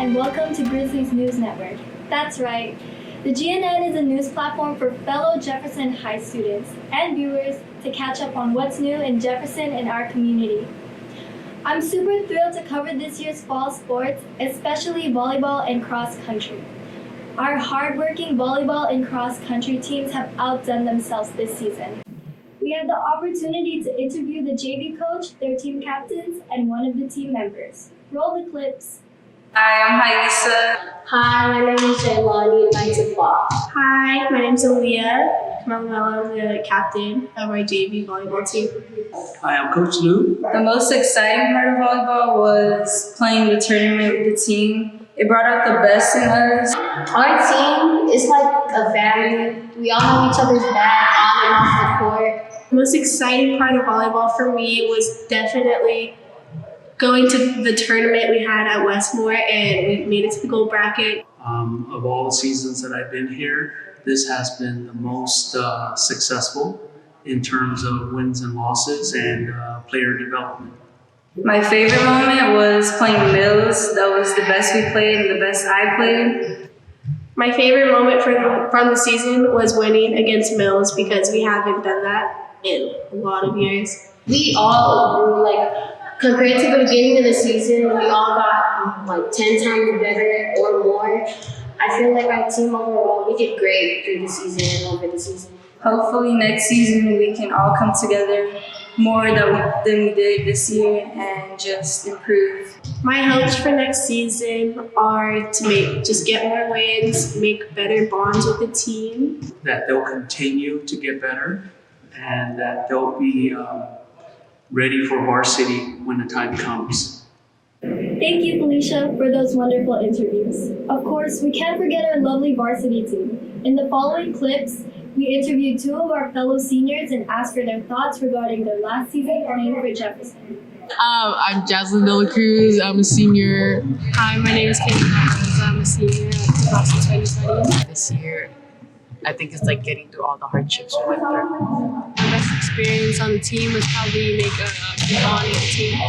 and welcome to Grizzly's News Network. That's right, the GNN is a news platform for fellow Jefferson High students and viewers to catch up on what's new in Jefferson and our community. I'm super thrilled to cover this year's fall sports, especially volleyball and cross country. Our hardworking volleyball and cross country teams have outdone themselves this season. We had the opportunity to interview the JV coach, their team captains, and one of the team members. Roll the clips. Hi, I'm Haisa. Hi, my name is Jaylani and I'm Zafar. Hi, my name is Aaliyah. I'm the captain of our JV volleyball team. Hi, I'm Coach Lou. The most exciting part of volleyball was playing the tournament with the team. It brought out the best in us. Our team is like a family. We all have each other's back on and off the court. The most exciting part of volleyball for me was definitely going to the tournament we had at Westmore, and we made it to the gold bracket. Of all the seasons that I've been here, this has been the most successful in terms of wins and losses and player development. My favorite moment was playing Mills. That was the best we played and the best I played. My favorite moment from the season was winning against Mills because we haven't done that in a lot of years. We all grew, compared to the beginning of the season, we all got 10 times better or more. I feel like our team overall, we did great through the season and over the season. Hopefully next season we can all come together more than we did this year and just improve. My hopes for next season are to get more wins, make better bonds with the team. That they'll continue to get better and that they'll be ready for varsity when the time comes. Thank you, Felicia, for those wonderful interviews. Of course, we can't forget our lovely varsity team. In the following clips, we interviewed two of our fellow seniors and asked for their thoughts regarding their last season playing for Jefferson. I'm Jaslyn De La Cruz. I'm a senior. Hi, my name is Katie Collins. I'm a senior at the class of 2020. This year, I think it's like getting through all the hardships we went through. My best experience on the team was probably make a good bond with the team.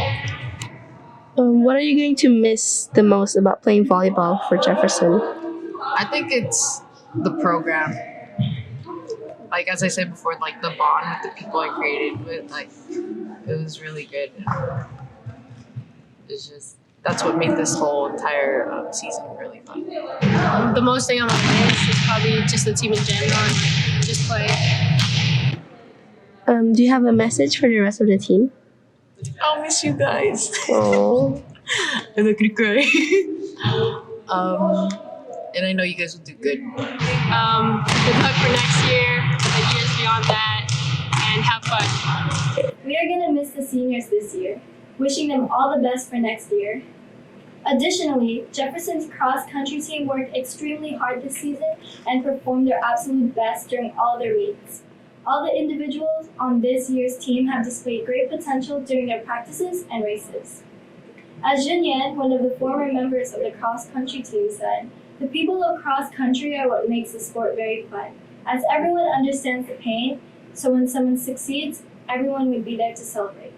What are you going to miss the most about playing volleyball for Jefferson? I think it's the program. Like as I said before, the bond with the people I created with, it was really good. It's just, that's what made this whole entire season really fun. The most thing I'm going to miss is probably just the team in general and just play. Do you have a message for the rest of the team? I'll miss you guys. Oh. I'm not gonna cry. And I know you guys will do good. Good luck for next year and years beyond that, and have fun. We are going to miss the seniors this year, wishing them all the best for next year. Additionally, Jefferson's cross-country team worked extremely hard this season and performed their absolute best during all their meets. All the individuals on this year's team have displayed great potential during their practices and races. As GNN, one of the former members of the cross-country team, said, "The people of cross-country are what makes the sport very fun, as everyone understands the pain, so when someone succeeds, everyone would be there to celebrate."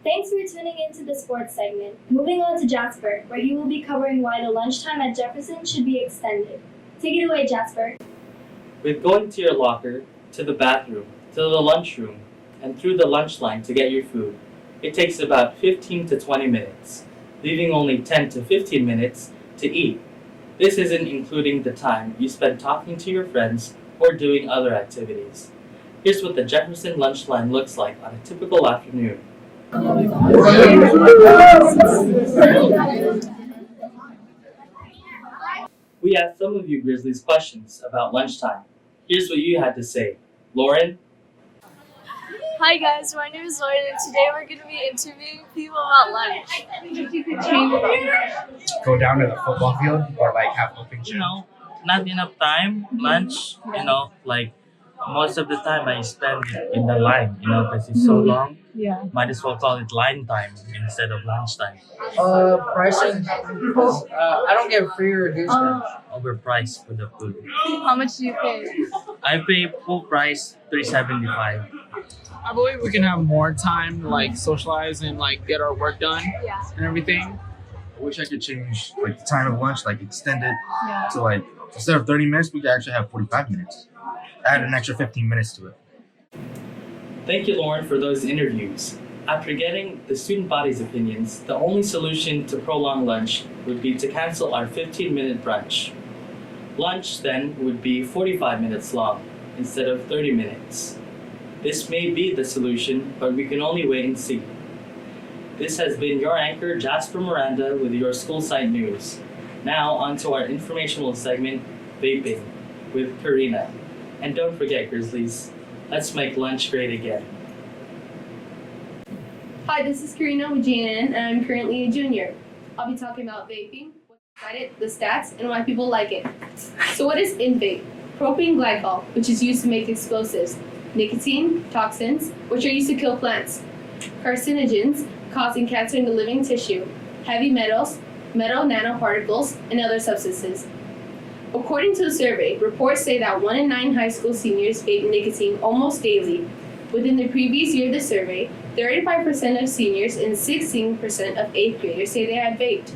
Thanks for tuning into the sports segment. Moving on to Jasper, where he will be covering why the lunchtime at Jefferson should be extended. Take it away, Jasper. With going to your locker, to the bathroom, to the lunchroom, and through the lunch line to get your food, it takes about 15 to 20 minutes, leaving only 10 to 15 minutes to eat. This isn't including the time you spend talking to your friends or doing other activities. Here's what the Jefferson lunch line looks like on a typical afternoon. We asked some of you Grizzlies questions about lunchtime. Here's what you had to say. Lauren? Hi guys, my name is Lauren and today we're going to be interviewing people about lunch. Go down to the football field or have open gym? Not enough time, lunch, most of the time I spend it in the line, because it's so long. Yeah. Might as well call it line time instead of lunch time. Pricing. I don't get free or reduced lunch. Overpriced for the food. How much do you pay? I pay full price $3.75. I believe we can have more time to socialize and get our work done Yeah. and everything. I wish I could change like the time of lunch, like extend it to like instead of 30 minutes, we could actually have 45 minutes. Add an extra 15 minutes to it. Thank you, Lauren, for those interviews. After getting the student body's opinions, the only solution to prolong lunch would be to cancel our 15-minute brunch. Lunch then would be 45 minutes long instead of 30 minutes. This may be the solution, but we can only wait and see. This has been your anchor, Jasper Miranda, with your school site news. Now, on to our informational segment, Vaping, with Karina. And don't forget, Grizzlies, let's make lunch great again. Hi, this is Karina with GNN, and I'm currently a junior. I'll be talking about vaping, what's inside it, the stats, and why people like it. So what is in vape? Propane glycol, which is used to make explosives. Nicotine, toxins, which are used to kill plants. Carcinogens, causing cancer in the living tissue. Heavy metals, metal nanoparticles, and other substances. According to a survey, reports say that 1 in 9 high school seniors vape nicotine almost daily. Within the previous year of the survey, 35% of seniors and 16% of 8th graders say they had vaped.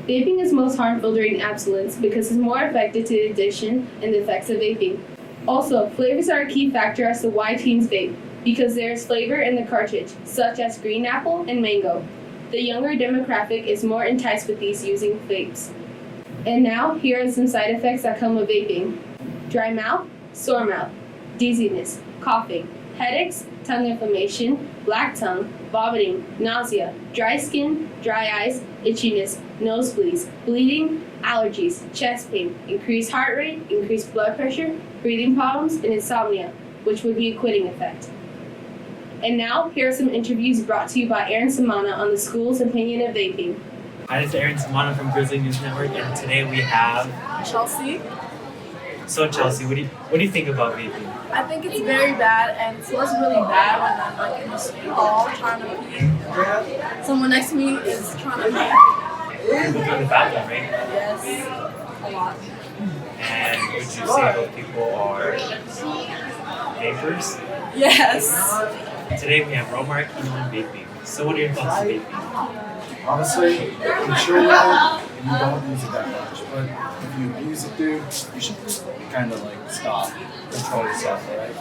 Vaping is most harmful during abstinence because it's more effective to the addiction and the effects of vaping. Also, flavors are a key factor as to why teens vape, because there is flavor in the cartridge, such as green apple and mango. The younger demographic is more enticed with these using vapes. And now, here are some side effects that come with vaping. Dry mouth, sore mouth, dizziness, coughing, headaches, tongue inflammation, black tongue, vomiting, nausea, dry skin, dry eyes, itchiness, nosebleeds, bleeding, allergies, chest pain, increased heart rate, increased blood pressure, breathing problems, and insomnia, which would be a quitting effect. And now, here are some interviews brought to you by Aaron Samana on the school's opinion of vaping. Hi, this is Aaron Samana from Grizzly News Network, and today we have Chelsea. So Chelsea, what do you think about vaping? I think it's very bad, and it feels really bad when I'm like in the school hall trying to pee. Someone next to me is trying to pee. You go to the bathroom, right? Yes, a lot. And would you say those people are vapors? Yes. Today we have Romar, Kino, and vaping. So what are your thoughts on vaping? Honestly, I'm sure you know, and you don't use it that much. But if you use it, dude, you should kind of like stop, control yourself, alright?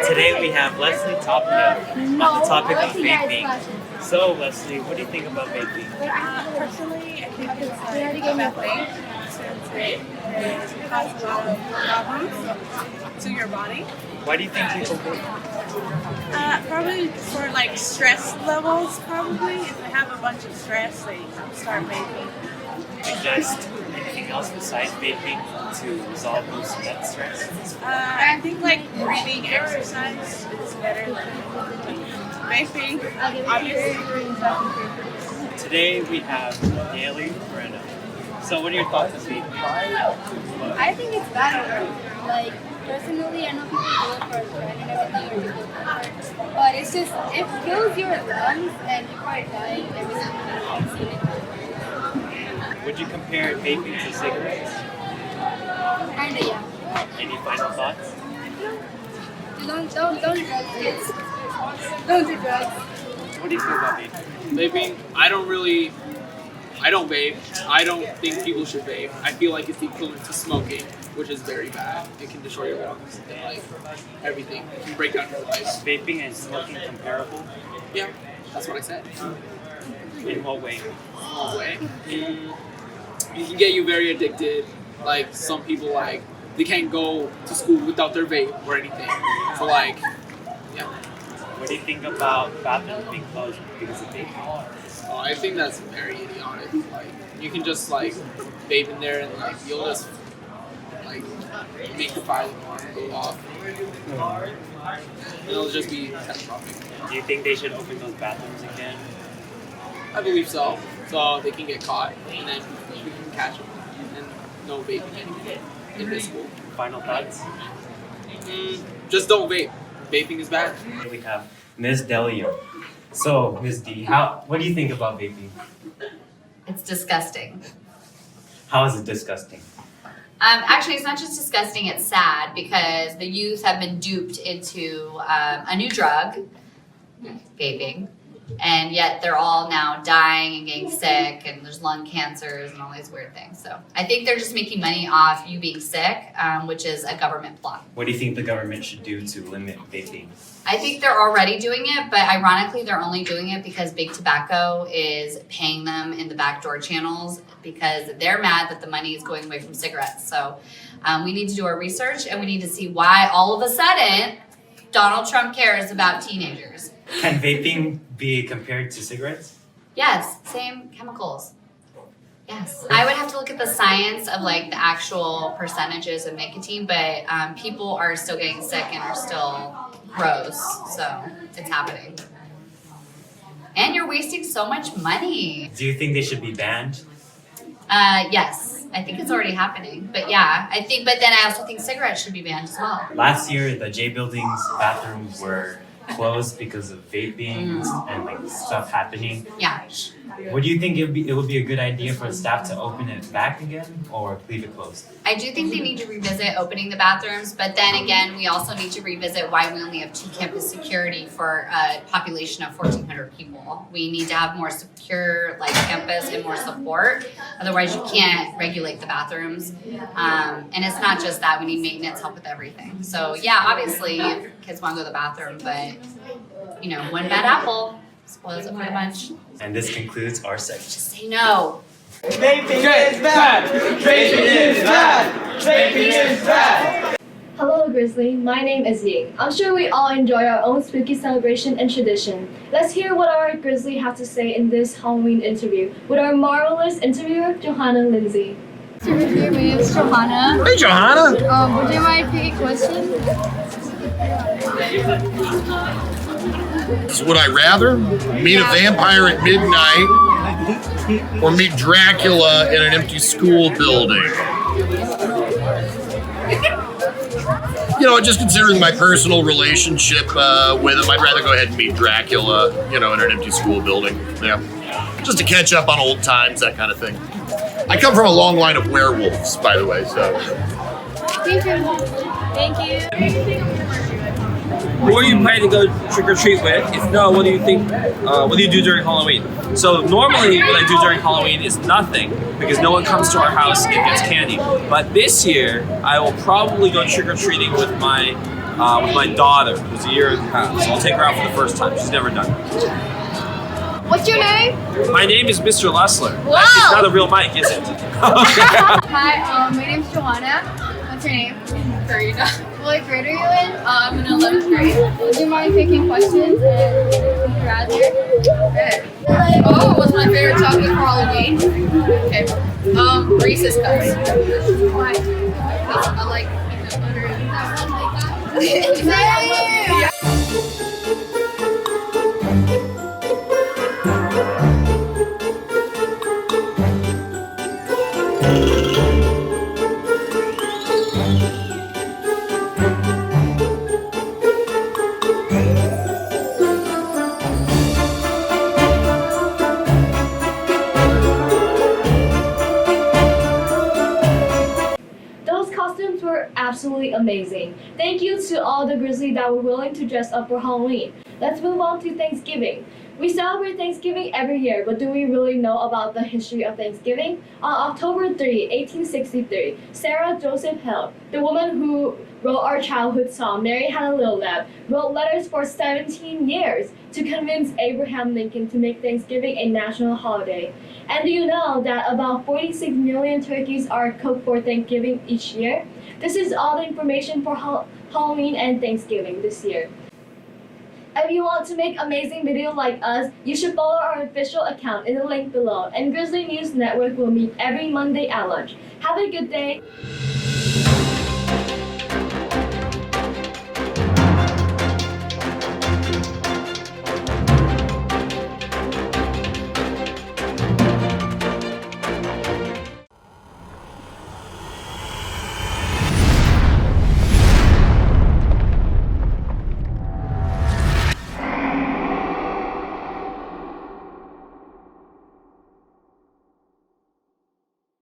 Today we have Leslie Tapia on the topic of vaping. So Leslie, what do you think about vaping? Personally, I think it's a bad thing since it causes a lot of problems to your body. Why do you think people vape? Probably for like stress levels. Probably if they have a bunch of stress, they start vaping. And just anything else besides vaping to resolve that stress? I think like breathing exercise is better than vaping. Obviously. Today we have Daly, Brenna. So what are your thoughts on vaping? I think it's bad. Like, personally, I know people do it for a friend and everything, or people comfort, but it's just, it kills your lungs and people are dying every single day. I've seen it. Would you compare vaping to cigarettes? Kinda, yeah. Any final thoughts? Don't do drugs, kids. Don't do drugs. What do you think about vaping? Vaping, I don't vape. I don't think people should vape. I feel like it's equivalent to smoking, which is very bad. It can destroy your lungs and like everything. It can break down your life. Vaping and smoking comparable? Yeah, that's what I said. In what way? It can get you very addicted. Like some people, like they can't go to school without their vape or anything. So like, yeah. What do you think about bathrooms being closed because of vaping? Oh, I think that's very idiotic. Like you can just like vape in there and like you'll just like make the fire alarm go off. It'll just be catastrophic. Do you think they should open those bathrooms again? I believe so. So they can get caught and then we can catch them and no vaping in this school. Final thoughts? Just don't vape. Vaping is bad. We have Ms. Delio. So, Ms. D, what do you think about vaping? It's disgusting. How is it disgusting? Actually, it's not just disgusting, it's sad because the youth have been duped into a new drug, vaping, and yet they're all now dying and getting sick, and there's lung cancers and all these weird things. So I think they're just making money off you being sick, which is a government plot. What do you think the government should do to limit vaping? I think they're already doing it, but ironically, they're only doing it because Big Tobacco is paying them in the backdoor channels because they're mad that the money is going away from cigarettes. So we need to do our research, and we need to see why all of a sudden Donald Trump cares about teenagers. Can vaping be compared to cigarettes? Yes, same chemicals. Yes. I would have to look at the science of like the actual percentages of nicotine, but people are still getting sick and are still gross, so it's happening. And you're wasting so much money. Do you think they should be banned? Yes, I think it's already happening. But yeah, but then I also think cigarettes should be banned as well. Last year, the J Building's bathrooms were closed because of vaping and like stuff happening. Yeah. Would you think it would be a good idea for staff to open it back again or leave it closed? I do think they need to revisit opening the bathrooms, but then again, we also need to revisit why we only have 2 campus security for a population of 1,400 people. We need to have more secure campus and more support. Otherwise, you can't regulate the bathrooms. And it's not just that, we need maintenance help with everything. So yeah, obviously, if kids want to go to the bathroom, but one bad apple spoils it for a bunch. And this concludes our segment. Just say no. Vaping is bad! Vaping is bad! Vaping is bad! Hello Grizzly, my name is Ying. I'm sure we all enjoy our own spooky celebration and tradition. Let's hear what our Grizzly have to say in this Halloween interview with our marvelous interviewer, Johanna Lindsay. My name is Johanna. Hey Johanna! Would you mind picking a question? Would I rather meet a vampire at midnight or meet Dracula in an empty school building? Just considering my personal relationship with him, I'd rather go ahead and meet Dracula, in an empty school building. Yeah. Just to catch up on old times, that kind of thing. I come from a long line of werewolves, by the way, so. Thank you. Who are you planning to go trick or treat with? If no, what do you think? What do you do during Halloween? So normally, what I do during Halloween is nothing because no one comes to our house and gets candy. But this year, I will probably go trick or treating with my daughter, who's 1.5 years. So I'll take her out for the first time. She's never done it. What's your name? My name is Mr. Lessler. Wow. It's not a real mic, is it? Hi, my name's Johanna. What's your name? Karina. What grade are you in? I'm in 11th grade. Would you mind picking questions? Rather? Okay. Oh, what's my favorite chocolate for Halloween? Okay. Reese's Cups. Why? Because I like peanut butter and that. Absolutely amazing. Thank you to all the Grizzly that were willing to dress up for Halloween. Let's move on to Thanksgiving. We celebrate Thanksgiving every year, but do we really know about the history of Thanksgiving? On October 3, 1863, Sarah Joseph Hill, the woman who wrote our childhood song, Mary Had a Little Lamb, wrote letters for 17 years to convince Abraham Lincoln to make Thanksgiving a national holiday. And do you know that about 46 million turkeys are cooked for Thanksgiving each year? This is all the information for Halloween and Thanksgiving this year. If you want to make amazing videos like us, you should follow our official account in the link below. And Grizzly News Network will meet every Monday at lunch. Have a good day.